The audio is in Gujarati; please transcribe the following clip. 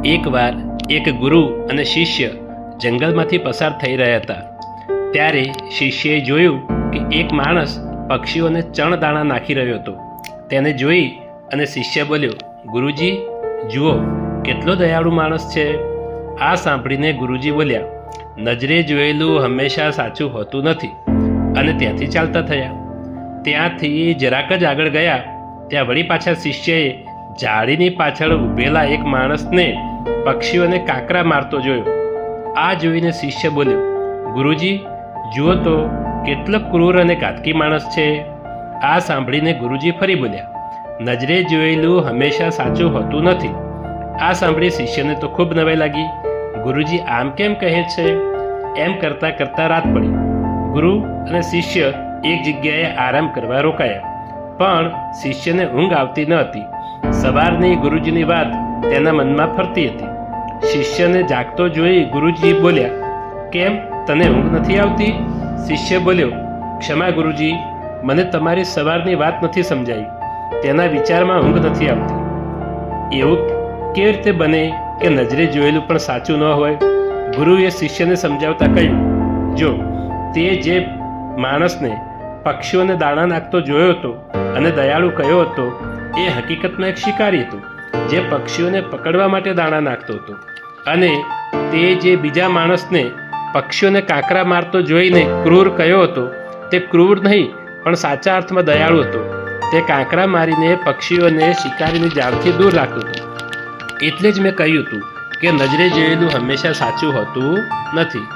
એકવાર એક ગુરુ અને શિષ્ય જંગલમાંથી પસાર થઈ રહ્યા હતા. ત્યારે શિષ્યએ જોયું કે એક માણસ પક્ષીઓને ચણદાણા નાખી રહ્યો હતો. તેને જોઈ અને શિષ્ય બોલ્યો, ગુરુજી, જુઓ કેટલો દયાળુ માણસ છે. આ સાંભળીને ગુરુજી બોલ્યા, નજરે જોયેલું હંમેશા સાચું હોતું નથી, અને ત્યાંથી ચાલતા થયા. ત્યાંથી જરાક જ આગળ ગયા ત્યાં વળી પાછા શિષ્યએ ઝાડીની પાછળ ઊભેલા એક માણસને પક્ષીઓને કાંકરા મારતો જોયો. આ જોઈને શિષ્ય બોલ્યો, ગુરુજી, જુઓ તો કેટલો ક્રૂર અને ઘાતકી માણસ છે. આ સાંભળીને ગુરુજી ફરી બોલ્યા, નજરે જોયેલું હંમેશા સાચું હોતું નથી. આ સાંભળી શિષ્યને તો ખૂબ નવાઈ લાગી. ગુરુજી આમ કેમ કહે છે? એમ કરતાં કરતાં રાત પડી. ગુરુ અને શિષ્ય એક જગ્યાએ આરામ કરવા રોકાયા, પણ શિષ્યને ઊંઘ આવતી ન હતી. સવારની ગુરુજીની વાત તેના મનમાં ફરતી હતી. શિષ્યને જાગતો જોઈ ગુરુજી બોલ્યા, કેમ, તને ઊંઘ નથી આવતી? શિષ્ય બોલ્યો, ક્ષમા ગુરુજી, મને તમારી સવારની વાત નથી સમજાઈ. તેના વિચારમાં ઊંઘ નથી આવતી. એવું કેવી રીતે બને કે નજરે જોયેલું પણ સાચું ન હોય? ગુરુએ શિષ્યને સમજાવતા કહ્યું, જો તે જે માણસને પક્ષીઓને દાણા નાખતો જોયો હતો અને દયાળુ કહ્યો હતો, એ હકીકતમાં એક શિકારી હતો જે પક્ષીઓને પકડવા માટે દાણા નાખતો હતો. અને તે જે બીજા માણસને પક્ષીઓને કાંકરા મારતો જોઈને ક્રૂર કહ્યો હતો, તે ક્રૂર નહીં પણ સાચા અર્થમાં દયાળુ હતો. તે કાંકરા મારીને પક્ષીઓને શિકારીની જાળથી દૂર રાખતો હતો. એટલે જ મેં કહ્યું હતું કે નજરે જોયેલું હંમેશા સાચું હોતું નથી.